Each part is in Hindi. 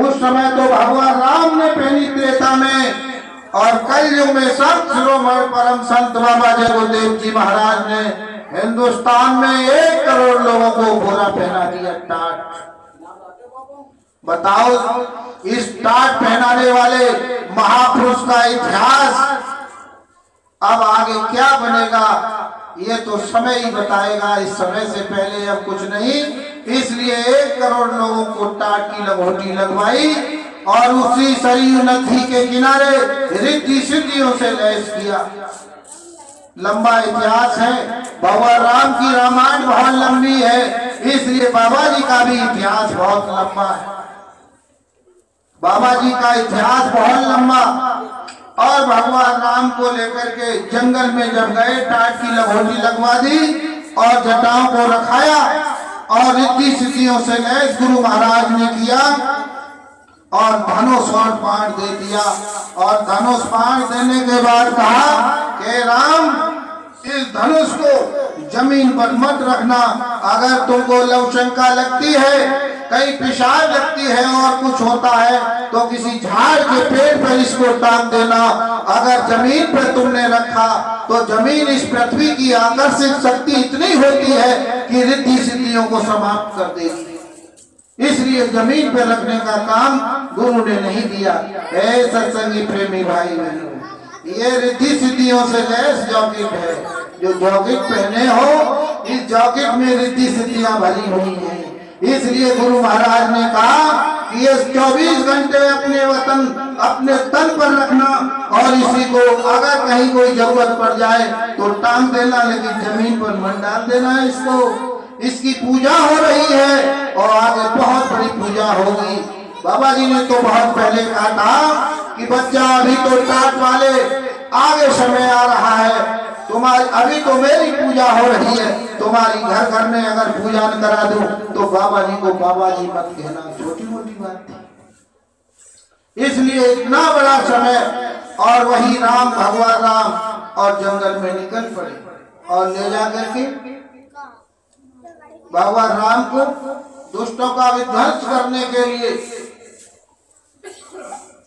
उस समय तो भगवान राम ने पहनी त्रेता में, और कलयुग में संत शिरोमणि परम संत बाबा जय गुरुदेव जी महाराज ने हिंदुस्तान में 1 करोड़ लोगों को घोड़ा पहना दिया, टाट। बताओ, इस टाट पहनाने वाले महापुरुष का इतिहास अब आगे क्या बनेगा ये तो समय ही बताएगा। इस समय से पहले अब कुछ नहीं, इसलिए 1 करोड़ लोगों को टाट की लंगोटी लगवाई और उसी सरयू नदी के किनारे रिद्धि सिद्धियों से लैस किया। लंबा इतिहास है, भगवान राम की रामायण बहुत लंबी है, इसलिए बाबा जी का भी इतिहास बहुत लंबा है। बाबा जी का इतिहास बहुत लंबा। और भगवान राम को लेकर के जंगल में जब गए, टाट की लंगोटी लगवा दी और जटाओं को रखाया और रिद्धि सिद्धियों से लैस गुरु महाराज ने किया और धनुष और बाण दे दिया। और धनुष बाण देने के बाद कहा कि राम, इस धनुष को जमीन पर मत रखना, अगर तुमको लवशंका लगती है, कहीं पेशाब लगती है और कुछ होता है तो किसी झाड़ के पेड़ पर इसको टांग देना। अगर जमीन पर तुमने रखा तो जमीन इस पृथ्वी की आकर्षक शक्ति इतनी होती है कि रिद्धि सिद्धियों को समाप्त कर देगी, इसलिए जमीन पर रखने का काम गुरु ने नहीं दिया। ऐ सत्संगी प्रेमी भाई बहनों, ये रिद्धि सिद्धियों से लैस जॉकेट है। जो जॉकेट पहने हो, इस जॉकेट में रिद्धि सिद्धियां भरी हुई हैं। इसलिए गुरु महाराज ने कहा कि ये 24 घंटे अपने वतन, अपने तन पर रखना और इसी को अगर कहीं कोई जरूरत पड़ जाए तो टांग देना, लेकिन जमीन पर मत डाल देना है इसको। इसकी पूजा हो रही है और आगे बहुत बड़ी पूजा होगी। बाबा जी ने तो बहुत पहले कहा था कि बच्चा, अभी तो टाट वाले, आगे समय आ रहा है, तुम्हारी अभी तो मेरी पूजा हो रही है, तुम्हारी घर घर में अगर पूजा न करा दूं तो बाबा जी को बाबा जी मत कहना, छोटी मोटी बात थी। इसलिए इतना बड़ा समय, और वही राम, भगवान राम और जंगल में निकल पड़े और ले जाकर के भगवान राम को दुष्टों का विध्वंस करने के लिए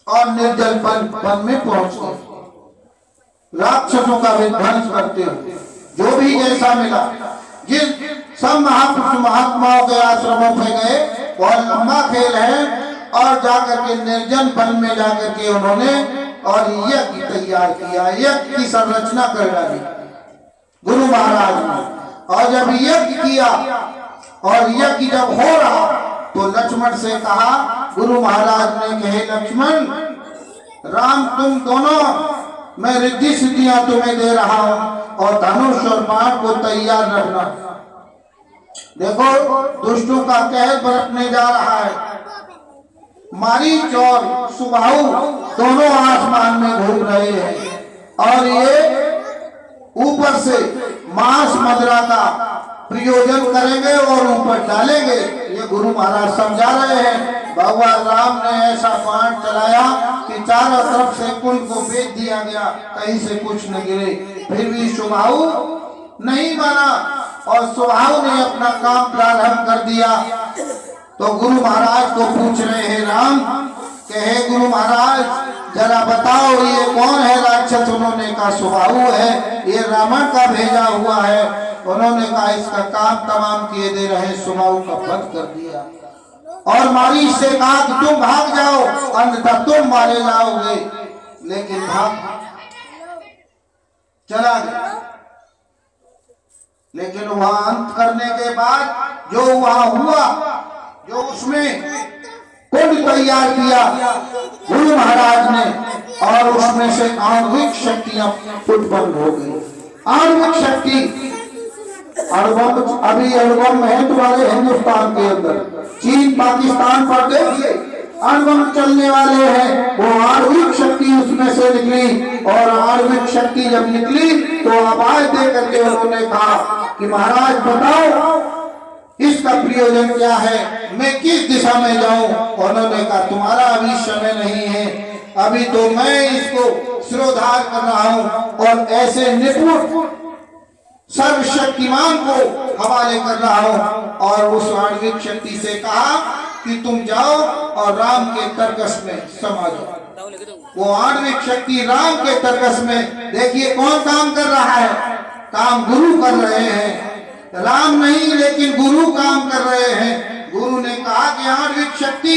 और निर्जल वन में पहुंच गए, राक्षसों का विध्वंस करते हुए। जो भी जैसा मिला, जिस सब महापुरुष महात्माओं के आश्रमों पे गए, बहुत लंबा खेल है, और जाकर के निर्जन वन में जाकर के उन्होंने और यज्ञ तैयार किया, यज्ञ की संरचना कर डाली गुरु महाराज ने। और जब यज्ञ किया और यज्ञ जब हो रहा तो लक्ष्मण से कहा, गुरु महाराज ने कहे, लक्ष्मण, राम, तुम दोनों, मैं रिद्धि सिद्धियां तुम्हें दे रहा हूं और धनुष और बाण को तैयार रखना। देखो, दुष्टों का कहर बरतने जा रहा है। मारीच और सुबाहु दोनों आसमान में घूम रहे हैं और ये ऊपर से मांस मदिरा का प्रयोजन करेंगे और ऊपर डालेंगे। ये गुरु महाराज समझा रहे हैं। भगवान राम ने ऐसा बाण चलाया कि चारों तरफ से कुल को बेच दिया गया, कहीं से कुछ न गिरे। फिर भी सुबाहु नहीं माना और सुबाहु ने अपना काम प्रारंभ कर दिया। तो गुरु महाराज को पूछ रहे हैं राम, कहे गुरु महाराज, जरा बताओ ये कौन है राक्षस? उन्होंने कहा सुबाहु है, ये रावण का भेजा हुआ है। उन्होंने कहा इसका काम तमाम किए दे रहे, सुबाहु का वध कर दिया। और मारीच से कहा कि तुम भाग जाओ, अन्यथा तुम मारे जाओगे। लेकिन भाग चला गया। लेकिन वहां अंत करने के बाद जो वहां हुआ, जो उसमें कुंड तैयार किया गुरु महाराज ने, और उसमें से आणविक शक्तियां उत्पन्न हो गई। आणविक शक्ति अभी अणुबम है तुम्हारे हिंदुस्तान के अंदर, चीन पाकिस्तान पर देखिए अणुबम चलने वाले हैं। वो आणविक शक्ति उसमें से निकली, और आणविक शक्ति जब निकली तो आवाज दे करके उन्होंने कहा कि महाराज बताओ इसका प्रयोजन क्या है, मैं किस दिशा में जाऊं? उन्होंने कहा तुम्हारा अभी समय नहीं है, अभी तो मैं इसको सिरोधार कर रहा हूं और ऐसे निपुण सर्वशक्तिमान को हवाले कर रहा हूं। और उस आणविक शक्ति से कहा कि तुम जाओ और राम के तरकस में समा जाओ। वो आणविक शक्ति राम के तरकस में, देखिए कौन काम कर रहा है, काम गुरु कर रहे हैं, राम नहीं लेकिन गुरु काम कर रहे हैं। गुरु ने कहा कि आणविक शक्ति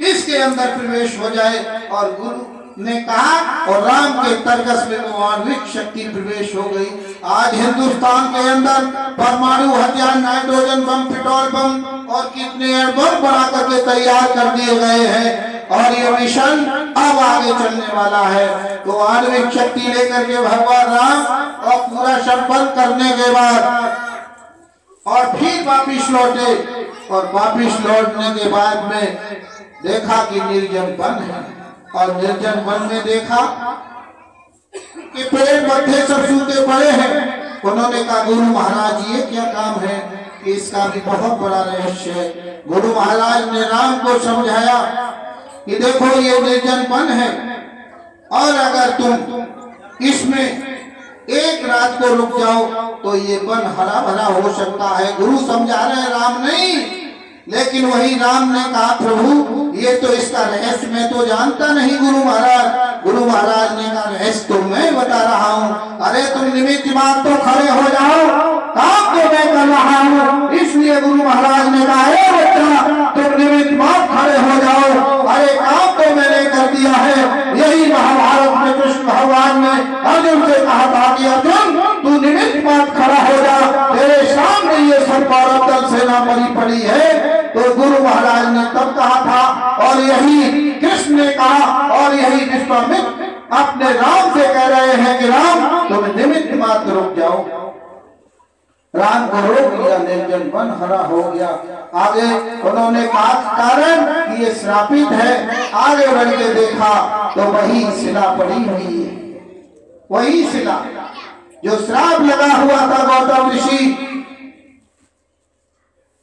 इसके अंदर प्रवेश हो जाए, और गुरु ने कहा और राम के तरकस में वो आणविक शक्ति प्रवेश हो गई। आज हिंदुस्तान के अंदर परमाणु हथियार, नाइट्रोजन बम, पेट्रोल बम और कितने बम बना करके तैयार कर दिए गए हैं, और ये मिशन अब आगे चलने वाला है। तो आणविक शक्ति लेकर के भगवान राम और पूरा सब बंद करने के बाद और फिर वापिस लौटे, और वापिस लौटने के बाद में देखा कि निर्जन वन है, और निर्जन वन में देखा कि पेड़ पौधे सब सूखे पड़े हैं। उन्होंने कहा गुरु महाराज ये क्या काम है, कि इसका भी बहुत बड़ा रहस्य है। गुरु महाराज ने राम को समझाया कि देखो ये निर्जन वन है, और अगर तुम इसमें एक रात को रुक जाओ तो ये वन हरा भरा हो सकता है। गुरु समझा रहे हैं, राम नहीं, लेकिन वही राम ने कहा प्रभु ये तो इसका रहस्य मैं तो जानता नहीं गुरु महाराज। गुरु महाराज ने कहा रहस्य तो मैं बता रहा हूँ, अरे तुम निमित्त बात तो खड़े हो जाओ, काम तो मैं कर रहा हूँ। इसलिए गुरु महाराज ने कहा बच्चा तुम निमित्त बात खड़े हो जाओ, अरे काम तो मैंने कर दिया है। यही महाभारत में कृष्ण भगवान ने अर्जुन से कहा था कि अर्जुन तू निमित्त बात खड़ा हो जा, तेरे सामने ये सब कौरव दल सेना पड़ी है। तो गुरु महाराज ने तब कहा था, और यही कृष्ण ने कहा, और यही विश्वामित्र अपने राम से कह रहे हैं कि राम तुम निमित्त मात्र रुक जाओ। राम को रोक दिया, निर्जन वन हरा हो गया। आगे उन्होंने कहा कारण कि ये श्रापित है। आगे बढ़ के देखा तो वही शिला पड़ी हुई है, वही शिला जो श्राप लगा हुआ था गौतम ऋषि,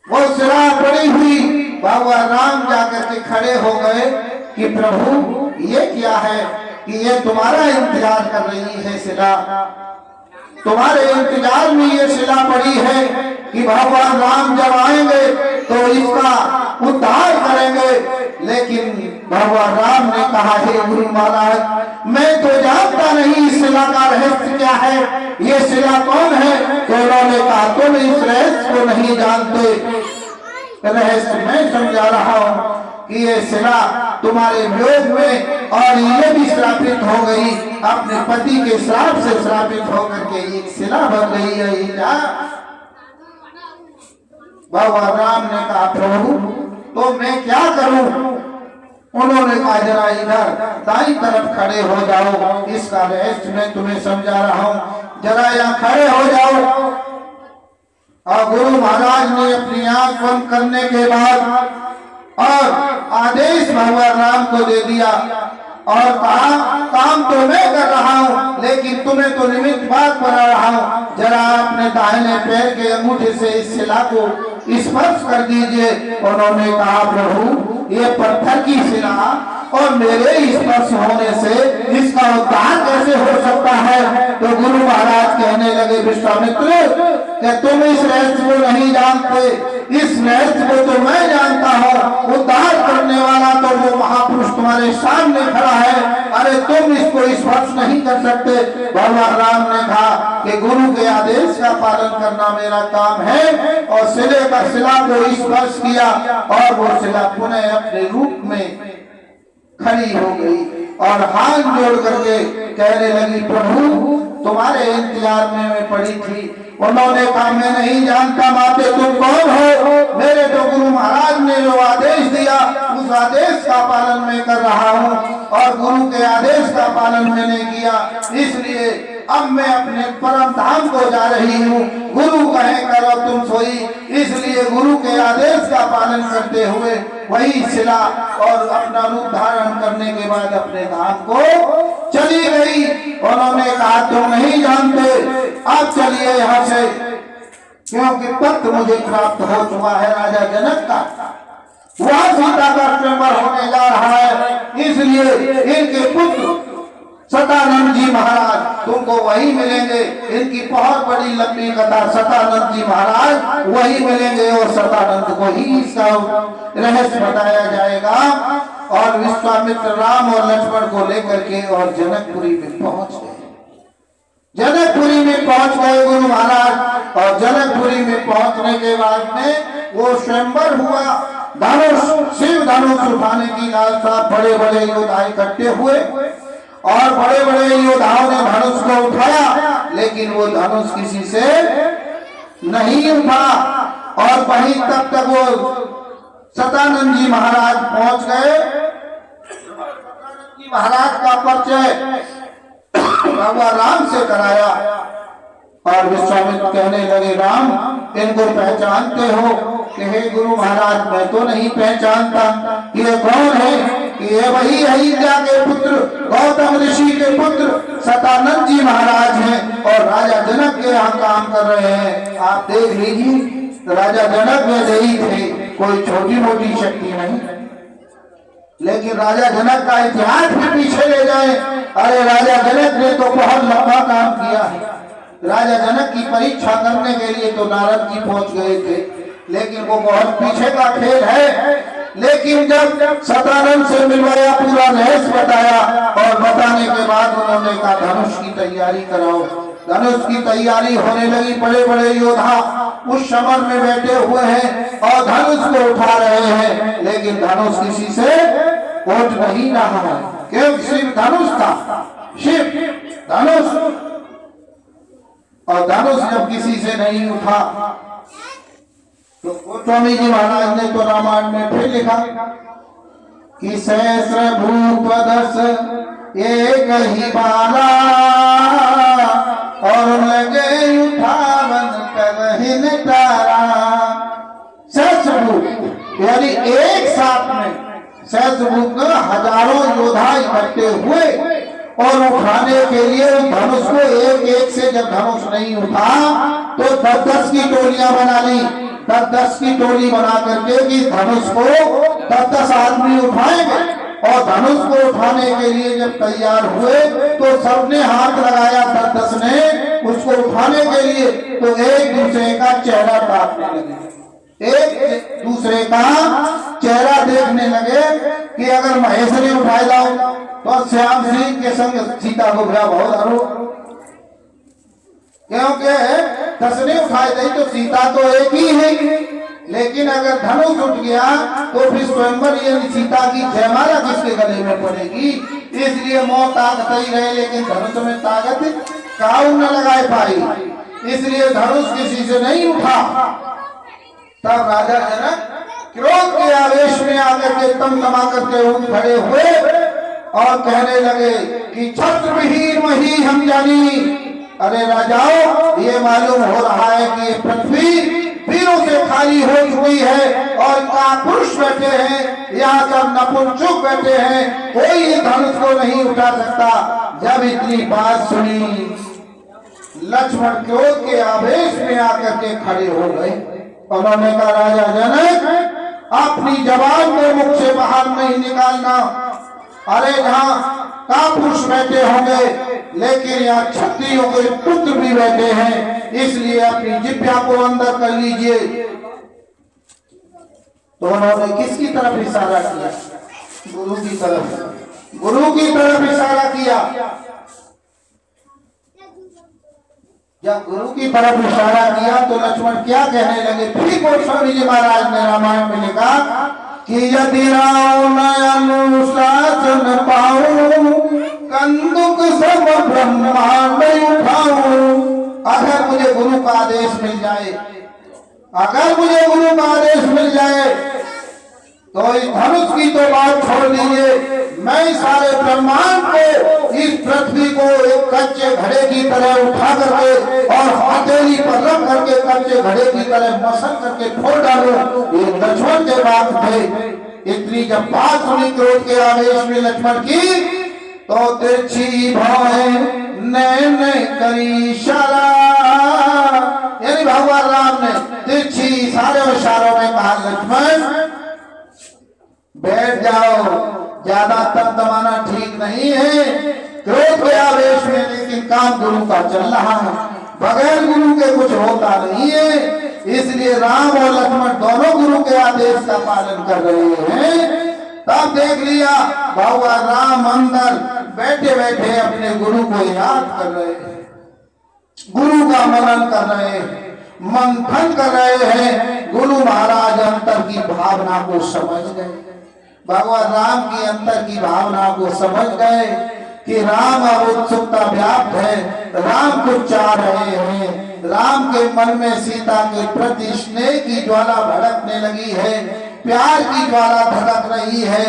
वो शिला पड़ी हुई। भगवान राम जाकर के खड़े हो गए कि प्रभु ये क्या है, कि ये तुम्हारा इंतजार कर रही है शिला, तुम्हारे इंतजार में ये शिला पड़ी है कि भगवान राम जब आएंगे तो इसका उद्धार करेंगे। लेकिन भगवान राम ने कहा हे गुरु महाराज मैं तो जानता नहीं इस शिला का रहस्य क्या है, ये शिला कौन है। तो उन्होंने कहा तुम इस रहस्य को नहीं जानते, रहस्य मैं समझा रहा हूँ कि ये शिला तुम्हारे वियोग में, और ये भी श्रापित हो गई, अपने पति के श्राप से श्रापित होकर के एक शिला बन गई है। ये क्या भगवान राम ने कहा प्रभु तो मैं क्या करूं। उन्होंने कहा जरा इधर दाई तरफ खड़े हो जाओ, इसका रहस्य मैं तुम्हें समझा रहा हूं, जरा यहाँ खड़े हो जाओ। और गुरु महाराज ने अपनी आंख बंद करने के बाद और आदेश भगवान राम को दे दिया, और कहा काम तो मैं कर रहा हूँ लेकिन तुम्हें तो निमित्त बात बना रहा हूँ, जरा अपने दाहिने पैर के अंगूठे से इस शिला को स्पर्श कर दीजिए। उन्होंने कहा प्रभु ये पत्थर की शिला और मेरे स्पर्श होने से इसका उद्धार कैसे हो सकता है। तो गुरु महाराज कहने लगे विश्वामित्र कि तुम इस रहस्य को नहीं जानते, इस रहस्य को तो मैं जानता हूँ, उद्धार करने वाला तो वो महापुरुष तुम्हारे सामने खड़ा है, अरे तुम इसको स्पर्श नहीं कर सकते। भगवान राम ने कहा कि गुरु के आदेश का पालन करना मेरा काम है, और शिले का शिला को स्पर्श किया और वो शिला पुनः अपने रूप में खड़ी हो गई और हाथ जोड़ करके कहने लगी प्रभु तुम्हारे इंतजार में मैं पड़ी थी। उन्होंने कहा मैं नहीं जानता माते तुम कौन हो, मेरे तो गुरु महाराज ने जो आदेश दिया उस आदेश का पालन मैं कर रहा हूँ, और गुरु के आदेश का पालन मैंने किया, इसलिए अब मैं अपने परम धाम को जा रही हूँ। गुरु कहे करो तुम सोई, इसलिए गुरु के आदेश का पालन करते हुए वही शिला और अपना रूप धारण करने के बाद अपने धाम को चली गई। उन्होंने कहा तुम नहीं जानते, अब चलिए यहाँ से, क्योंकि पत्र मुझे प्राप्त हो चुका है राजा जनक का, वह सीता का स्वयंवर होने जा रहा है, इसलिए इनके पुत्र सदानंद जी महाराज तुमको वही मिलेंगे। इनकी बहुत बड़ी लंबी कथा, सतानंद जी महाराज वही मिलेंगे और सतानंद को ही इसका रहस्य बताया जाएगा। और विश्वामित्र राम और लक्ष्मण को लेकर के और जनकपुरी में पहुंच गए। जनकपुरी में पहुंच गए गुरु महाराज। और जनकपुरी में पहुंचने के बाद में वो स्वयंवर हुआ। धनुष, शिव धनुष उठाने की लालसा, बड़े बड़े योद्धा इकट्ठे हुए और बड़े बड़े योद्धाओं ने धनुष को उठाया, लेकिन वो धनुष किसी से नहीं उठा। और वहीं तब तक वो सतानंद जी महाराज पहुंच गए। सतानंद जी महाराज का परिचय भगवान राम से कराया और विश्वामित्र कहने लगे, राम इनको पहचानते हो? कि हे गुरु महाराज, मैं तो नहीं पहचानता। ये कौन है? कि ये वही अहिल्या के पुत्र, गौतम ऋषि के पुत्र सतानंद जी महाराज हैं और राजा जनक के यहाँ काम कर रहे हैं। आप देख लीजिए, राजा जनक में यही थे, कोई छोटी मोटी शक्ति नहीं। लेकिन राजा जनक का इतिहास भी पीछे ले जाए, अरे राजा जनक ने तो बहुत लंबा काम किया है। राजा जनक की परीक्षा करने के लिए तो नारद जी पहुंच गए थे, लेकिन वो बहुत पीछे का खेल है। लेकिन जब सतानंद से मिलवाया, पूरा रहस्य बताया और बताने के बाद उन्होंने कहा धनुष की तैयारी कराओ। धनुष की तैयारी होने लगी। बड़े बड़े योद्धा उस समर में बैठे हुए हैं और धनुष को उठा रहे हैं, लेकिन धनुष किसी से उठ नहीं रहा है। क्योंकि शिव धनुष था, शिव धनुष। और धनुष जब किसी से नहीं उठा तो गोस्वामी जी महाराज ने तो रामायण में फिर लिखा कि सहस्र भूप दस एक ही बाला और लगे उठावन करहिन तारा। सहस्र भूप यानी एक साथ में सहस्र भूप हजारों योद्धा इकट्ठे हुए और उठाने के लिए धनुष को एक एक से जब धनुष नहीं उठा तो 10-10 की टोलियां बना ली। 10-10 की टोली बना करके कि धनुष को 10-10 आदमी उठाएंगे। और धनुष को उठाने के लिए जब तैयार हुए तो सबने हाथ लगाया, 10-10 ने उसको उठाने के लिए। तो एक दूसरे का चेहरा ताकने लगे, एक दूसरे का चेहरा देखने लगे कि अगर महेश ने उठाए जाओ तो श्याम सिंह के संग सीता को भरा बहुत हरो, क्योंकि 10 ने उठाए गई तो सीता तो एक ही है। लेकिन अगर धनुष उठ गया तो फिर स्वयंवर यानी सीता की जयमाला किसके गले में पड़ेगी। इसलिए मौत ताकत ही रहे, लेकिन धनुष में ताकत काऊ न लगाए पाई, इसलिए धनुष किसी से नहीं उठा। तब राजा जनक क्रोध के आवेश में आकर के तमतमा करके उठ खड़े हुए और कहने लगे कि छत्र विहीन मही हम जानी। अरे राजाओं, ये मालूम हो रहा है कि पृथ्वी वीरों से खाली हो चुकी है और यहाँ पुरुष बैठे हैं, यहाँ सब नपुंसक बैठे हैं, कोई ये धनुष को नहीं उठा सकता। जब इतनी बात सुनी, लक्ष्मण क्रोध के आवेश में आकर के खड़े हो गए। उन्होंने कहा राजा जनक, अपनी जबान को मुख से बाहर नहीं निकालना। अरे जहाँ कापुरुष बैठे होंगे, लेकिन यहाँ क्षत्रियों के पुत्र भी बैठे हैं, इसलिए अपनी जिह्वा को अंदर कर लीजिए। तो उन्होंने किसकी तरफ इशारा किया? गुरु की तरफ। गुरु की तरफ इशारा किया। जब गुरु की तरफ इशारा किया तो लक्ष्मण क्या कहने लगे? फिर गोस्वामी जी महाराज ने रामायण में लिखा कि यदि राम अनुशासन पाऊं, कंदुक सब ब्रह्मांड उठाऊं। अगर मुझे गुरु का आदेश मिल जाए, अगर मुझे गुरु का आदेश मिल जाए तो इस धनुष की तो बात छोड़ दीजिए, मैं सारे ब्रह्मांड को, इस पृथ्वी को एक कच्चे घड़े की तरह उठा करके और हथेली पर रख करके कच्चे घड़े की तरह मसल करके फोड़ डालूं। ये लक्ष्मण के बात थे। इतनी जब बात सुनी क्रोध के आवेश में लक्ष्मण की, तो तिरछी भौं नैन करी इशारा, यानी भगवान राम ने तिरछी इशारे और इशारों में कहा लक्ष्मण बैठ जाओ, ज्यादा तमतमाना ठीक नहीं है। क्रोध के आवेश में लेकिन कहा काम गुरु का चल रहा है, बगैर गुरु के कुछ होता नहीं है। इसलिए राम और लक्ष्मण दोनों गुरु के आदेश का पालन कर रहे हैं। तब देख लिया भगवान राम अंदर बैठे बैठे अपने गुरु को याद कर रहे हैं, गुरु का मनन कर रहे हैं, मंथन कर रहे हैं। गुरु महाराज अंतर की भावना को समझ गए, भगवान राम की अंतर की भावना को समझ गए कि राम अब उत्सुकता व्याप्त है, राम कुछ चाह रहे हैं। राम के मन में सीता के प्रति स्नेह की ज्वाला भड़कने लगी है, प्यार की ज्वाला धड़क रही है,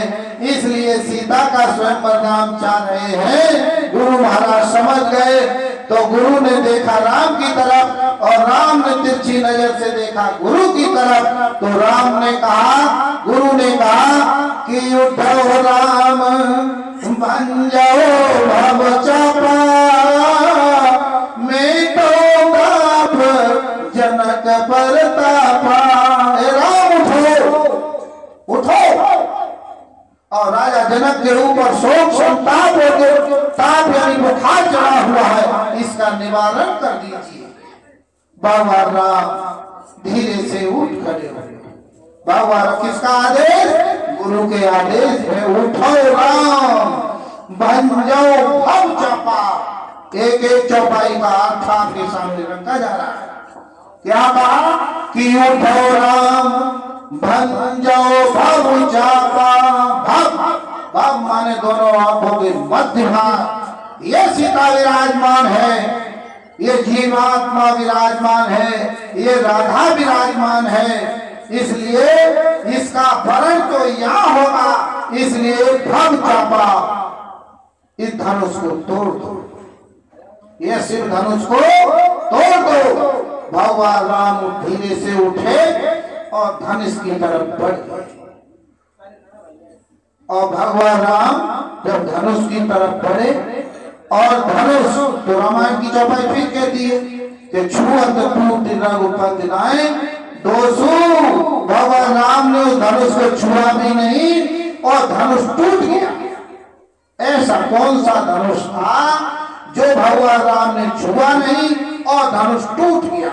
इसलिए सीता का स्वयं राम चाह रहे हैं। गुरु महाराज समझ गए तो गुरु ने देखा राम की तरफ और राम ने तिरछी नजर से देखा गुरु की तरफ। तो राम ने कहा, गुरु ने कहा कि उठो राम बन जाओ भव चापा, मेटो ताप जनक परतापा। राम उठो, उठो। और राजा जनक के ऊपर शोक संताप होकर ताप यानी बुखार चढ़ा हुआ है, इसका निवारण कर दीजिए। बाबा राम धीरे से उठ खड़े हो। बाबा किसका आदेश? गुरु के आदेश है, उठो राम बन जाओ भव चापा। एक एक चौपाई का अर्थ आपके सामने रखा जा रहा है। क्या कहा कि उठो राम बन जाओ भव चापा। भव भव माने दोनों आंखों के मध्य भाग, ये सीता विराजमान है, ये जीवात्मा विराजमान है, ये राधा विराजमान है। इसलिए इसका वर्ण तो यहाँ होगा, इसलिए भव चापा, इस धनुष को तोड़ दो, ये शिव धनुष को तोड़ दो। भगवान राम धीरे से उठे और धनुष की तरफ बढ़ गए। और भगवान राम जब धनुष की तरफ बढ़े और धनुष, तो रामायण की चौपाई फिर कहती है कि छुअत टूट रघुपति नाय दोसो। भगवान राम ने उस धनुष को छुआ भी नहीं और धनुष टूट गया। ऐसा कौन सा धनुष था जो भगवान राम ने छुआ नहीं और धनुष टूट गया?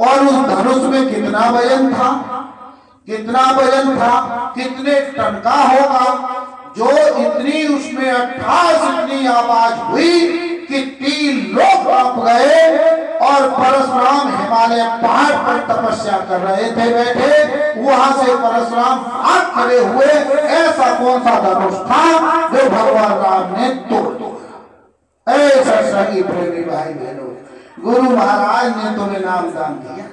और उस धनुष में कितना वजन था, कितना वजन था, कितने टन का होगा? जो इतनी उसमें 28 इतनी आवाज हुई कि 3 लोग कांप गए। और परशुराम हिमालय पहाड़ पर तपस्या कर रहे थे बैठे, वहां से परशुराम हाथ खड़े हुए। ऐसा कौन सा धनुष था जो भगवान राम ने तोड़ दिया? ऐसा सही प्रेमी भाई बहनों, गुरु महाराज ने तुम्हें नाम दान दिया,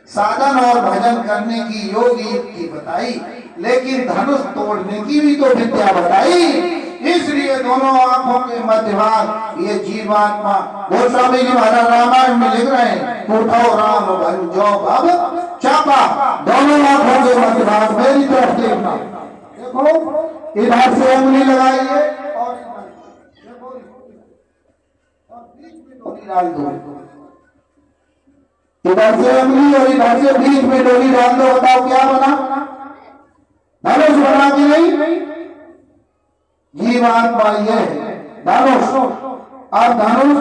साधन और भजन करने की योग युक्ति बताई, लेकिन धनुष तोड़ने की भी तो विद्या बताई। इसलिए दोनों आंखों के मध्य भाग, ये जीवात्मा, गोस्वामी जी महाराज रामायण में लिख रहे हैं, उठो राम बन जाओ भव चापा। दोनों आंखों के मध्य भाग मेरी तरफ देखना, देखो इधर से उंगली लगाइए और बीच में डोरी डाल दो, इधर से उंगली और इधर से बीच में डोरी डाल दो। बताओ क्या बना? धनुष बना कि नहीं? जीवात्मा ये है धनुष। और धनुष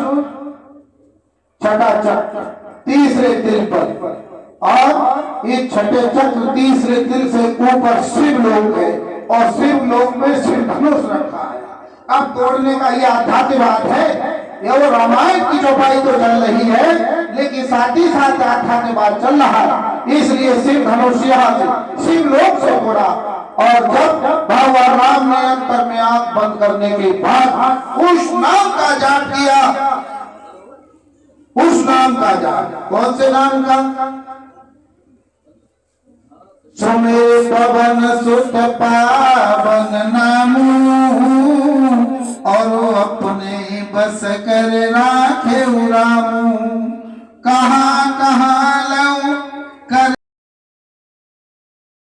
छठा चक्र तीसरे तिल पर, और इस छठे चक्र तीसरे तिल से ऊपर शिव लोक है और शिव लोक में शिव धनुष रखा है। अब तोड़ने का ये आध्यात्मिक है, ये वो रामायण की चौपाई तो चल रही है, लेकिन साथ ही साथ आध्यात्मिक चल रहा है। इसलिए शिव धनुष यहाँ से शिव लोक से तोड़ा। और जब भगवान राम ने अंतर में आंख बंद करने के बाद उस नाम का जाप किया, उस नाम का जाप, कौन से नाम का? सुमे पवन सुत पावन नामू और अपने बस कर राखे रामू। कहाँ कहाँ